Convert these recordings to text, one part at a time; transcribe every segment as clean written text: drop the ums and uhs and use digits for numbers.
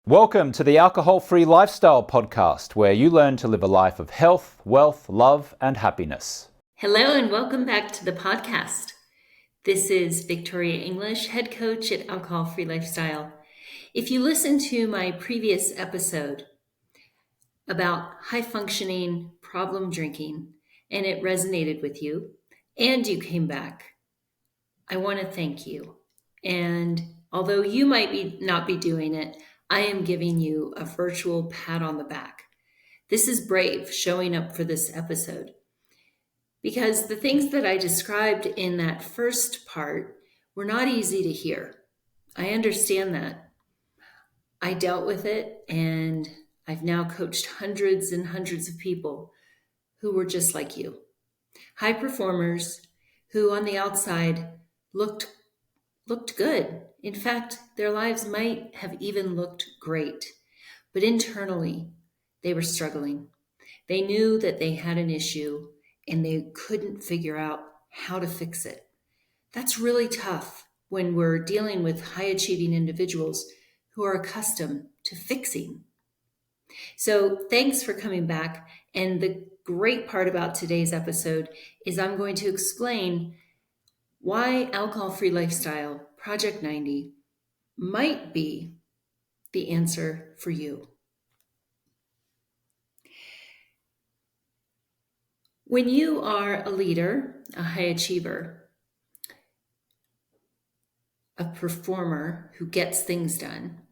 Welcome to the Alcohol-Free Lifestyle podcast, where you learn to live a life of health, wealth, love, and happiness. Hello and welcome back to the podcast. This is Victoria English, head coach at Alcohol-Free Lifestyle. If you listened to my previous episode about high-functioning problem drinking and it resonated with you and you came back, I want to thank you. And although you might not be doing it, I am giving you a virtual pat on the back. This is brave showing up for this episode. Because the things that I described in that first part were not easy to hear. I understand that. I dealt with it, and I've now coached hundreds and hundreds of people who were just like you. High performers who on the outside looked good. In fact, their lives might have even looked great. But internally, they were struggling. They knew that they had an issue and they couldn't figure out how to fix it. That's really tough when we're dealing with high-achieving individuals who are accustomed to fixing. So thanks for coming back. And the great part about today's episode is I'm going to explain why Alcohol-Free Lifestyle Project 90 might be the answer for you. When you are a leader, a high achiever, a performer who gets things done,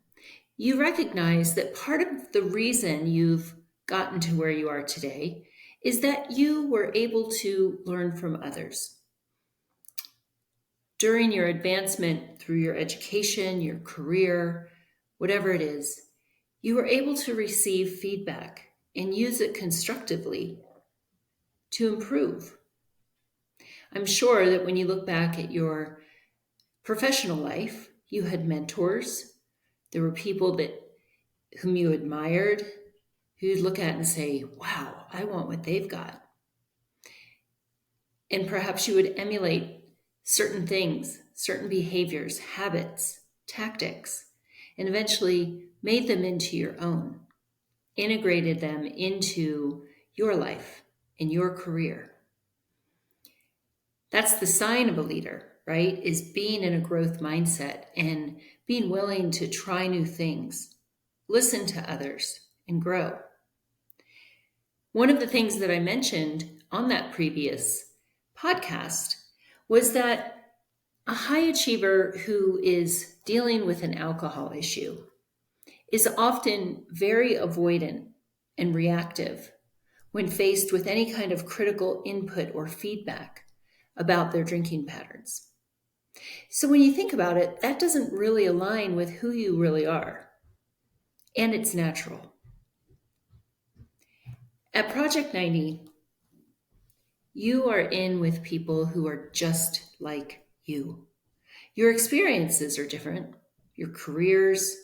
you recognize that part of the reason you've gotten to where you are today is that you were able to learn from others. During your advancement through your education, your career, whatever it is, you were able to receive feedback and use it constructively to improve. I'm sure that when you look back at your professional life, you had mentors. There were people whom you admired, who you'd look at and say, wow, I want what they've got. And perhaps you would emulate certain things, certain behaviors, habits, tactics, and eventually made them into your own, integrated them into your life and your career. That's the sign of a leader, right? Is being in a growth mindset and being willing to try new things, listen to others, and grow. One of the things that I mentioned on that previous podcast was that a high achiever who is dealing with an alcohol issue is often very avoidant and reactive when faced with any kind of critical input or feedback about their drinking patterns. So when you think about it, that doesn't really align with who you really are. And it's natural. At Project 90, you are in with people who are just like you. Your experiences are different. Your careers,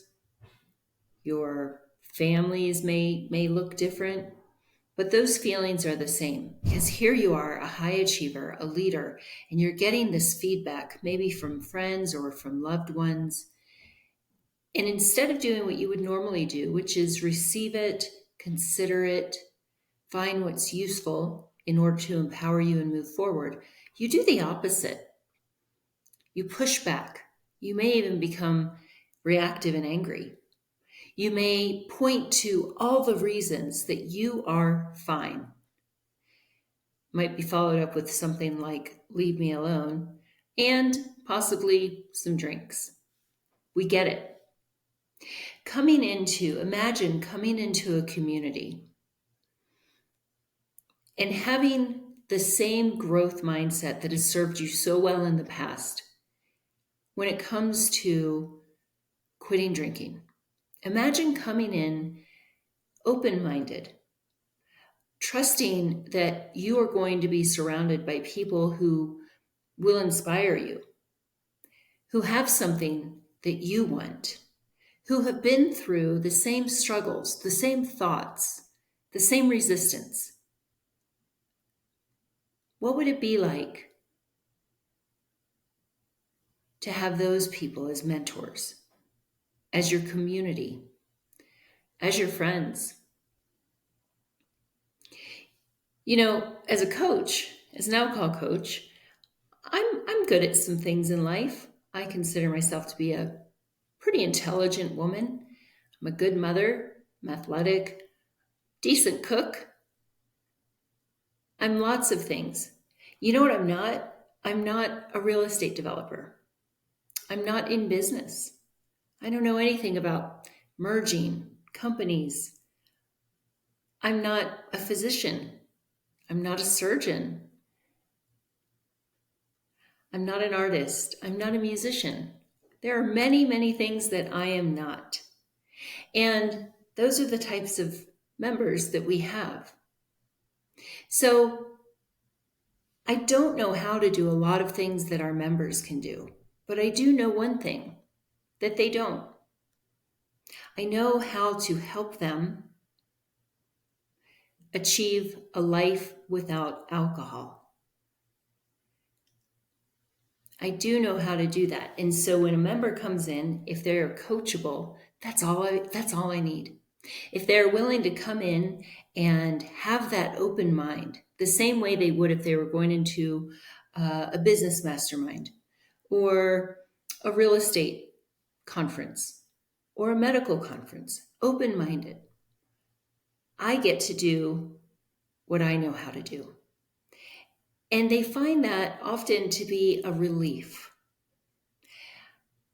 your families may look different, but those feelings are the same, because here you are, a high achiever, a leader, and you're getting this feedback, maybe from friends or from loved ones. And instead of doing what you would normally do, which is receive it, consider it, find what's useful in order to empower you and move forward, you do the opposite. You push back. You may even become reactive and angry. You may point to all the reasons that you are fine. Might be followed up with something like, leave me alone, and possibly some drinks. We get it. Imagine coming into a community and having the same growth mindset that has served you so well in the past when it comes to quitting drinking. Imagine coming in open-minded, trusting that you are going to be surrounded by people who will inspire you, who have something that you want, who have been through the same struggles, the same thoughts, the same resistance. What would it be like to have those people as mentors, as your community? as your friends. You know, as a coach, as an alcohol coach, I'm good at some things in life. I consider myself to be a pretty intelligent woman. I'm a good mother, I'm athletic, decent cook. I'm lots of things. You know what I'm not? I'm not a real estate developer. I'm not in business. I don't know anything about merging companies. I'm not a physician. I'm not a surgeon. I'm not an artist. I'm not a musician. There are many, many things that I am not. And those are the types of members that we have. So I don't know how to do a lot of things that our members can do, but I do know one thing that they don't. I know how to help them achieve a life without alcohol. I do know how to do that. And so when a member comes in, if they're coachable, that's all I need. If they're willing to come in and have that open mind, the same way they would if they were going into a business mastermind or a real estate conference or a medical conference, open-minded, I get to do what I know how to do. And they find that often to be a relief.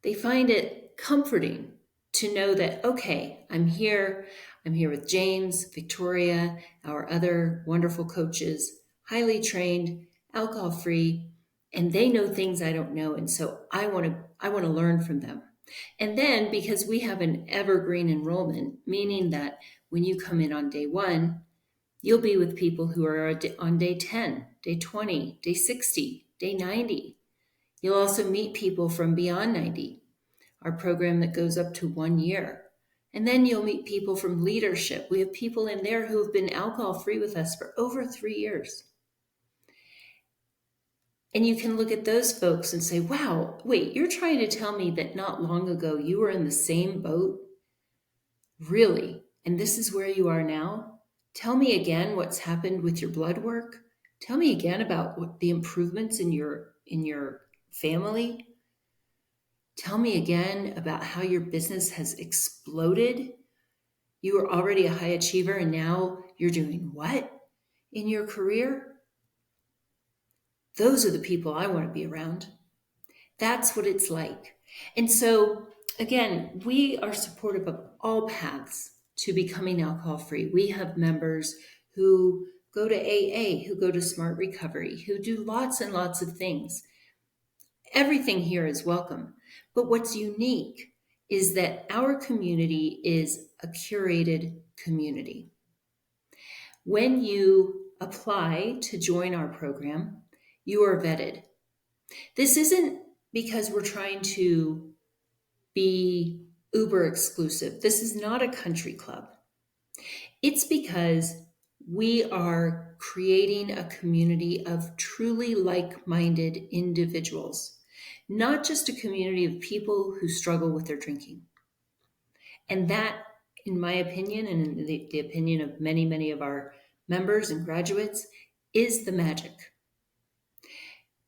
They find it comforting to know that, okay, I'm here with James, Victoria, our other wonderful coaches, highly trained, alcohol-free, and they know things I don't know. And so I want to learn from them. And then because we have an evergreen enrollment, meaning that when you come in on day 1, you'll be with people who are on day 10, day 20, day 60, day 90. You'll also meet people from beyond 90, our program that goes up to 1 year. And then you'll meet people from leadership. We have people in there who have been alcohol-free with us for over 3 years. And you can look at those folks and say, wow, wait, you're trying to tell me that not long ago you were in the same boat? Really? And this is where you are now? Tell me again what's happened with your blood work. Tell me again about what the improvements in your family. Tell me again about how your business has exploded. You were already a high achiever and now you're doing what in your career? Those are the people I want to be around. That's what it's like. And so, again, we are supportive of all paths to becoming alcohol-free. We have members who go to AA, who go to Smart Recovery, who do lots and lots of things. Everything here is welcome. But what's unique is that our community is a curated community. When you apply to join our program, you are vetted. This isn't because we're trying to be uber exclusive. This is not a country club. It's because we are creating a community of truly like-minded individuals, not just a community of people who struggle with their drinking. And that, in my opinion, and in the opinion of many, many of our members and graduates, is the magic.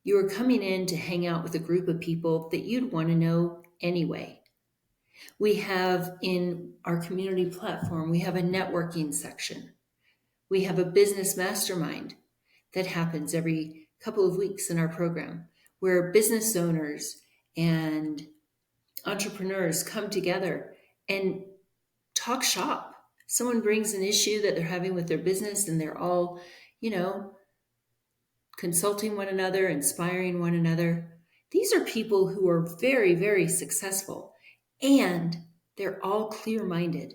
You are coming in to hang out with a group of people that you'd want to know anyway. We have in our community platform, we have a networking section. We have a business mastermind that happens every couple of weeks in our program, where business owners and entrepreneurs come together and talk shop. Someone brings an issue that they're having with their business and they're all, consulting one another, inspiring one another. These are people who are very, very successful and they're all clear-minded.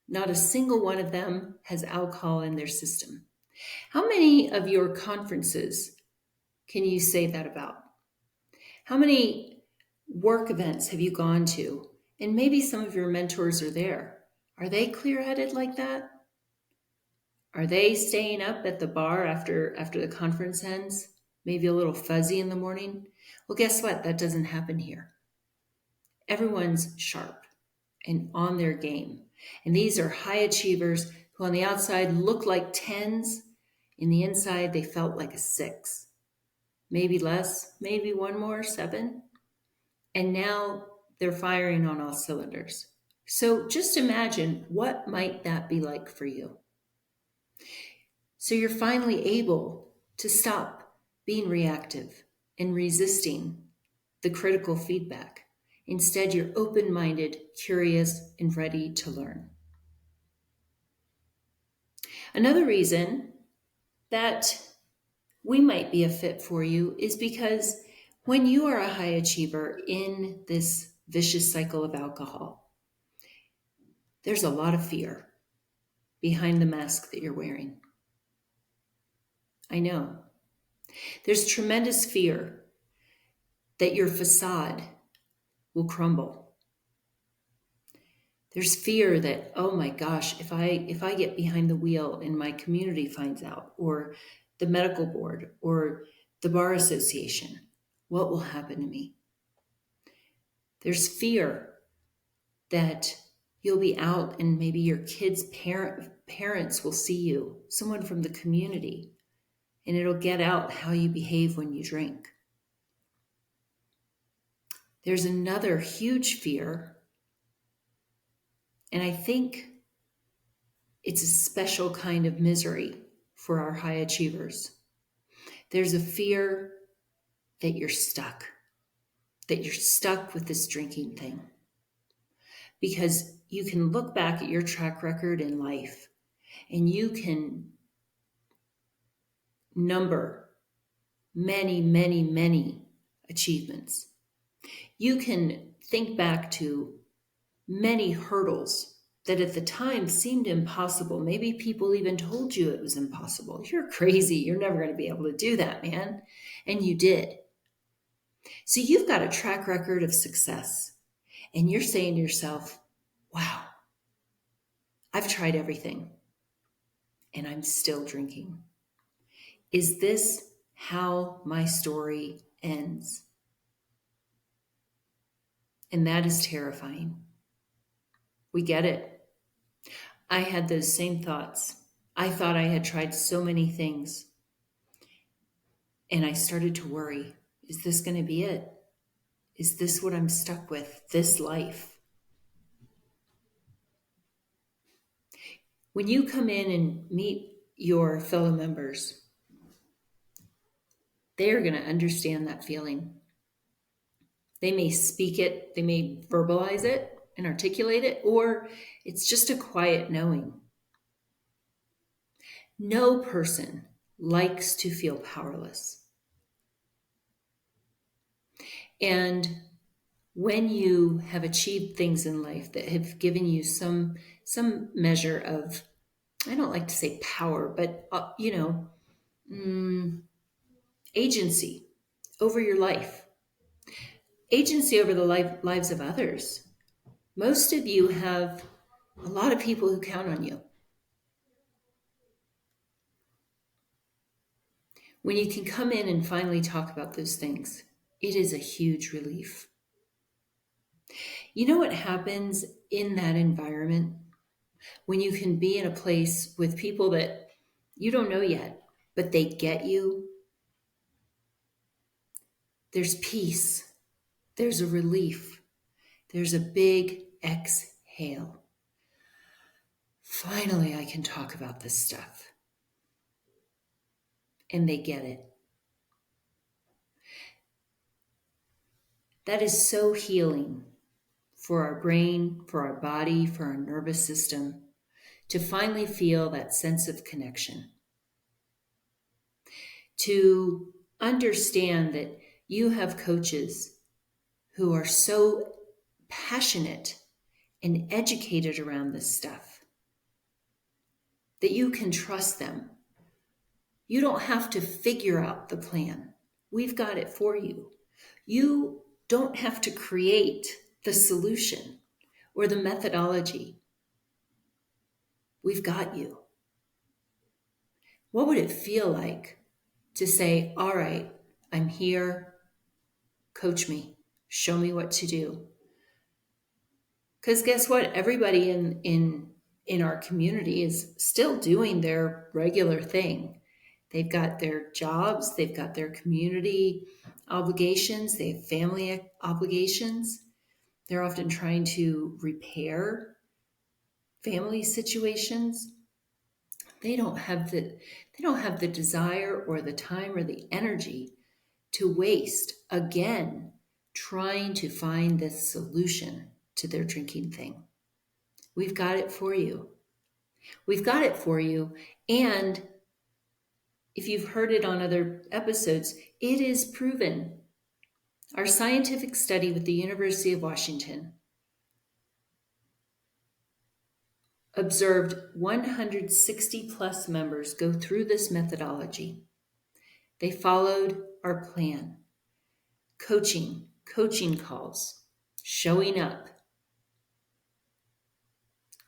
Not a single one of them has alcohol in their system. How many of your conferences can you say that about? How many work events have you gone to? And maybe some of your mentors are there. Are they clear-headed like that? Are they staying up at the bar after the conference ends? Maybe a little fuzzy in the morning? Well, guess what? That doesn't happen here. Everyone's sharp and on their game. And these are high achievers who on the outside look like 10s. In the inside, they felt like a 6. Maybe less, maybe one more, 7. And now they're firing on all cylinders. So just imagine, what might that be like for you? So you're finally able to stop being reactive and resisting the critical feedback. Instead, you're open-minded, curious, and ready to learn. Another reason that we might be a fit for you is because when you are a high achiever in this vicious cycle of alcohol, there's a lot of fear behind the mask that you're wearing. I know. There's tremendous fear that your facade will crumble. There's fear that, oh my gosh, if I get behind the wheel and my community finds out, or the medical board, or the bar association, what will happen to me? There's fear that you'll be out and maybe your kids' parents will see you, someone from the community, and it'll get out how you behave when you drink. There's another huge fear, and I think it's a special kind of misery for our high achievers. There's a fear that you're stuck with this drinking thing. Because you can look back at your track record in life and you can number many, many, many achievements. You can think back to many hurdles that at the time seemed impossible. Maybe people even told you it was impossible. You're crazy. You're never going to be able to do that, man. And you did. So you've got a track record of success. And you're saying to yourself, wow, I've tried everything and I'm still drinking. Is this how my story ends? And that is terrifying. We get it. I had those same thoughts. I thought I had tried so many things. And I started to worry, is this going to be it? Is this what I'm stuck with, this life? When you come in and meet your fellow members, they are going to understand that feeling. They may speak it, they may verbalize it and articulate it, or it's just a quiet knowing. No person likes to feel powerless. And when you have achieved things in life that have given you some measure of, I don't like to say power, but agency over your life, agency over the lives of others. Most of you have a lot of people who count on you. When you can come in and finally talk about those things, it is a huge relief. You know what happens in that environment when you can be in a place with people that you don't know yet, but they get you? There's peace. There's a relief. There's a big exhale. Finally, I can talk about this stuff. And they get it. That is so healing for our brain, for our body, for our nervous system, to finally feel that sense of connection. To understand that you have coaches who are so passionate and educated around this stuff that you can trust them. You don't have to figure out the plan. We've got it for you. You don't have to create the solution or the methodology. We've got you. What would it feel like to say, all right, I'm here, coach me, show me what to do. Because guess what? Everybody in our community is still doing their regular thing. They've got their jobs, they've got their community obligations, they have family obligations. They're often trying to repair family situations. They don't have the desire or the time or the energy to waste again trying to find this solution to their drinking thing. We've got it for you. We've got it for you. And if you've heard it on other episodes, it is proven. Our scientific study with the University of Washington observed 160 plus members go through this methodology. They followed our plan: coaching calls, showing up,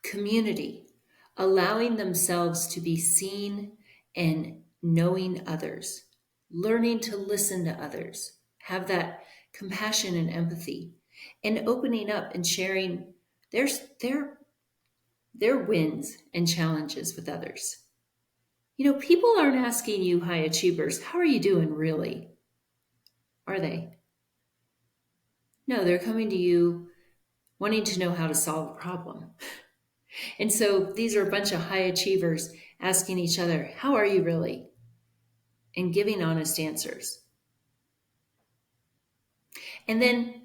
community, allowing themselves to be seen and knowing others, learning to listen to others, have that compassion and empathy, and opening up and sharing their, their wins and challenges with others. People aren't asking you, high achievers, how are you doing really? Are they? No, they're coming to you wanting to know how to solve a problem. And so these are a bunch of high achievers asking each other, how are you really? And giving honest answers. And then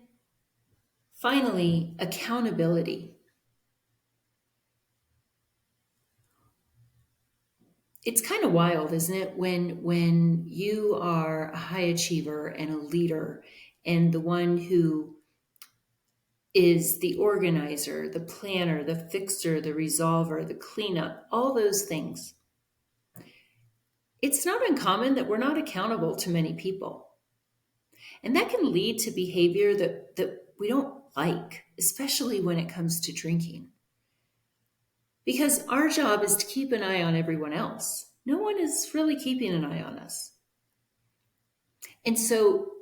finally, accountability. It's kind of wild, isn't it? When you are a high achiever and a leader and the one who is the organizer, the planner, the fixer, the resolver, the cleanup, all those things. It's not uncommon that we're not accountable to many people. And that can lead to behavior that we don't like, especially when it comes to drinking. Because our job is to keep an eye on everyone else. No one is really keeping an eye on us. And so,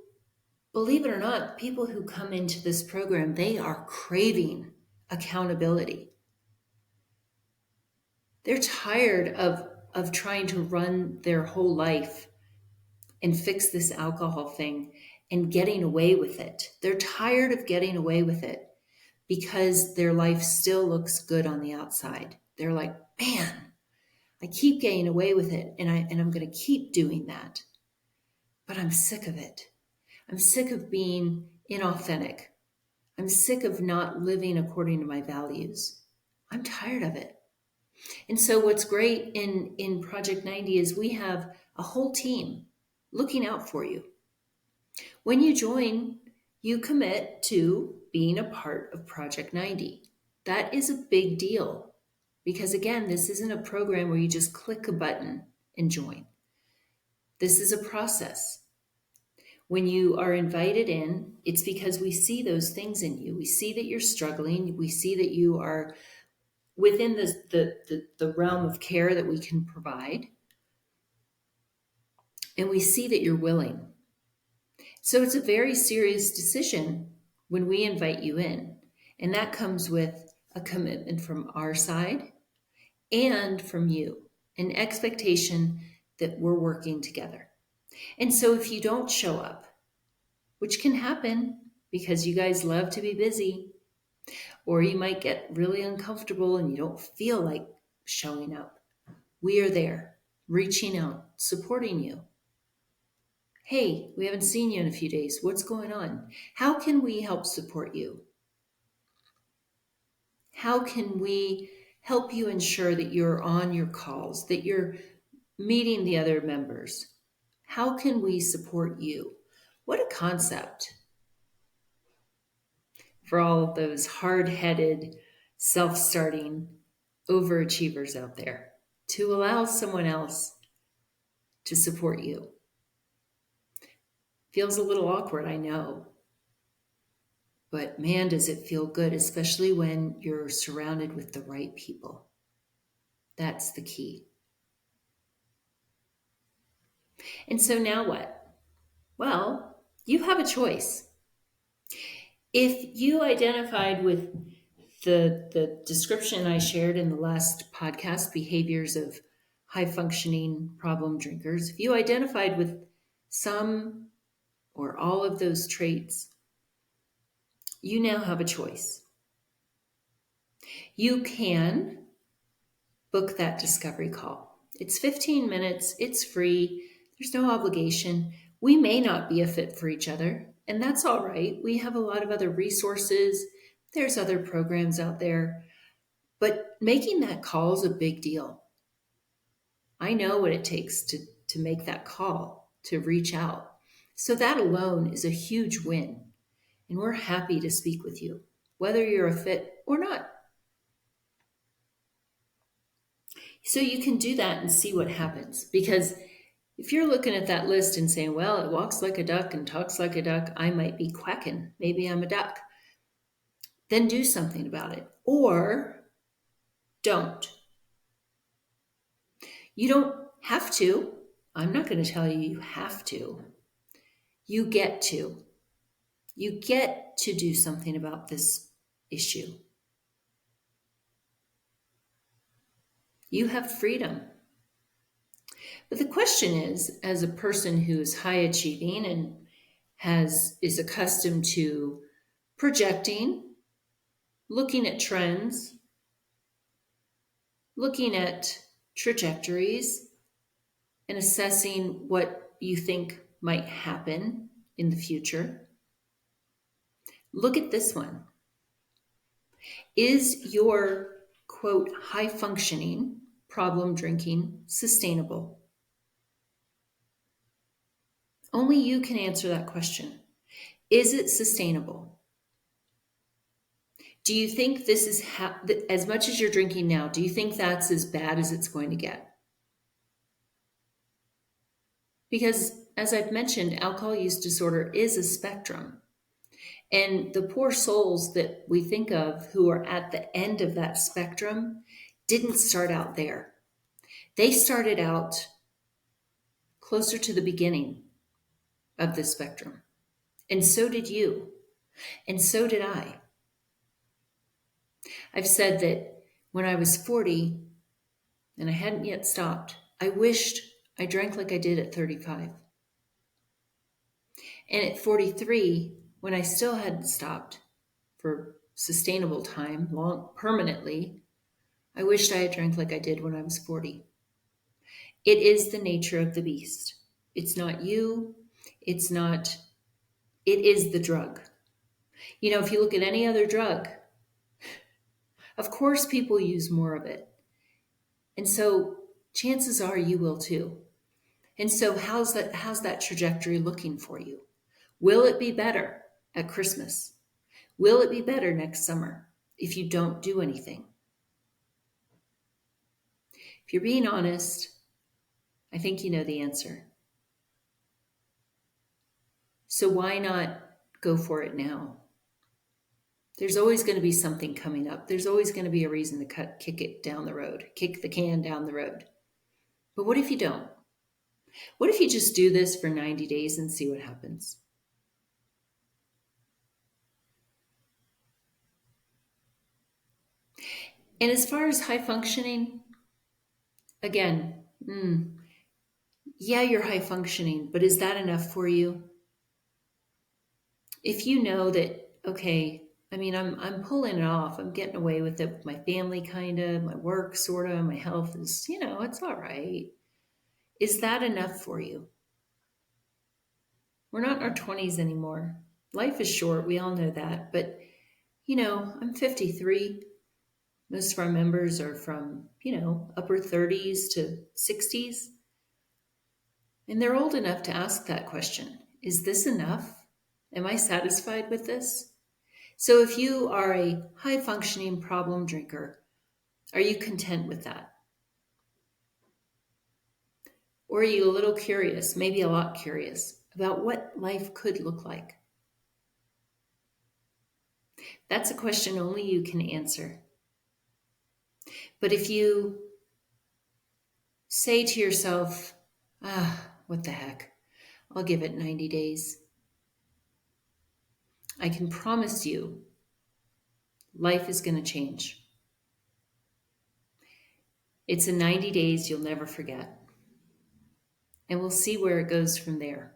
believe it or not, people who come into this program, they are craving accountability. They're tired of trying to run their whole life and fix this alcohol thing and getting away with it. They're tired of getting away with it because their life still looks good on the outside. They're like, man, I keep getting away with it and I'm going to keep doing that. But I'm sick of it. I'm sick of being inauthentic. I'm sick of not living according to my values. I'm tired of it. And so what's great in Project 90 is we have a whole team looking out for you. When you join, you commit to being a part of Project 90. That is a big deal because, again, this isn't a program where you just click a button and join. This is a process. When you are invited in, it's because we see those things in you. We see that you're struggling. We see that you are within the realm of care that we can provide. And we see that you're willing. So it's a very serious decision when we invite you in. And that comes with a commitment from our side and from you, an expectation that we're working together. And so if you don't show up, which can happen because you guys love to be busy, or you might get really uncomfortable and you don't feel like showing up, we are there, reaching out, supporting you. Hey, we haven't seen you in a few days. What's going on? How can we help support you? How can we help you ensure that you're on your calls, that you're meeting the other members? How can we support you? What a concept for all of those hard-headed, self-starting overachievers out there to allow someone else to support you. Feels a little awkward, I know. But man, does it feel good, especially when you're surrounded with the right people. That's the key. And so now what? Well, you have a choice. If you identified with The description I shared in the last podcast, behaviors of high functioning problem drinkers, if you identified with some or all of those traits, you now have a choice. You can book that discovery call. It's 15 minutes, it's free, there's no obligation. We may not be a fit for each other, and that's all right. We have a lot of other resources, there's other programs out there, but making that call is a big deal. I know what it takes to make that call, to reach out. So that alone is a huge win, and we're happy to speak with you, whether you're a fit or not. So you can do that and see what happens. Because if you're looking at that list and saying, well, it walks like a duck and talks like a duck, I might be quacking. Maybe I'm a duck. Then do something about it. Or don't. You don't have to. I'm not going to tell you you have to. You get to. You get to do something about this issue. You have freedom. But the question is, as a person who's high achieving and is accustomed to projecting, looking at trends, looking at trajectories, and assessing what you think might happen in the future, look at this one. Is your, quote, high functioning problem drinking sustainable? Only you can answer that question. Is it sustainable? Do you think this is, as much as you're drinking now, do you think that's as bad as it's going to get? Because, as I've mentioned, alcohol use disorder is a spectrum. And the poor souls that we think of who are at the end of that spectrum didn't start out there. They started out closer to the beginning of the spectrum. And so did you. And so did I. I've said that when I was 40 and I hadn't yet stopped, I wished I drank like I did at 35. And at 43, when I still hadn't stopped for sustainable time, long permanently, I wished I had drank like I did when I was 40. It is the nature of the beast. It's not you. It is the drug. You know, if you look at any other drug, of course people use more of it. And so chances are you will too. And so how's that trajectory looking for you? Will it be better at Christmas? Will it be better next summer if you don't do anything? If you're being honest, I think you know the answer. So why not go for it now? There's always going to be something coming up. There's always going to be a reason to kick it down the road, kick the can down the road. But what if you don't? What if you just do this for 90 days and see what happens? And as far as high functioning, again, yeah, you're high functioning, but is that enough for you? If you know that, okay, I mean, I'm pulling it off. I'm getting away with it with my family, kind of, my work, sort of, my health is, it's all right. Is that enough for you? We're not in our 20s anymore. Life is short. We all know that. But, I'm 53. Most of our members are from, upper 30s to 60s. And they're old enough to ask that question. Is this enough? Am I satisfied with this? So if you are a high-functioning problem drinker, are you content with that? Or are you a little curious, maybe a lot curious, about what life could look like? That's a question only you can answer. But if you say to yourself, what the heck, I'll give it 90 days. I can promise you, life is going to change. It's a 90 days you'll never forget. And we'll see where it goes from there.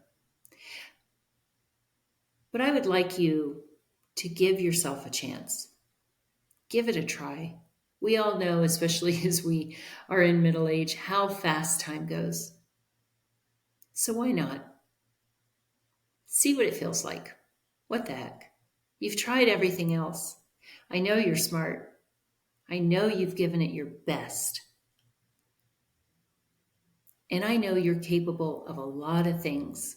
But I would like you to give yourself a chance. Give it a try. We all know, especially as we are in middle age, how fast time goes. So why not? See what it feels like. What the heck? You've tried everything else. I know you're smart. I know you've given it your best. And I know you're capable of a lot of things.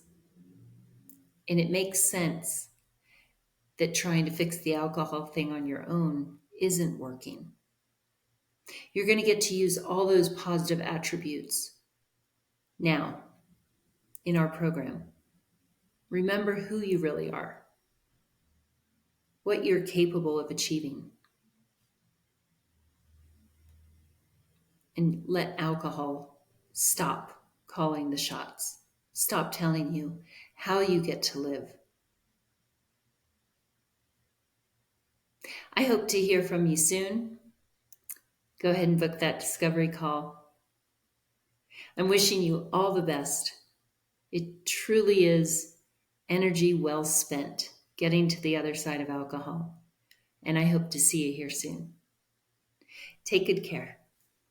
And it makes sense that trying to fix the alcohol thing on your own isn't working. You're going to get to use all those positive attributes now in our program. Remember who you really are, what you're capable of achieving, and let alcohol stop calling the shots. Stop telling you how you get to live. I hope to hear from you soon. Go ahead and book that discovery call. I'm wishing you all the best. It truly is energy well spent getting to the other side of alcohol. And I hope to see you here soon. Take good care.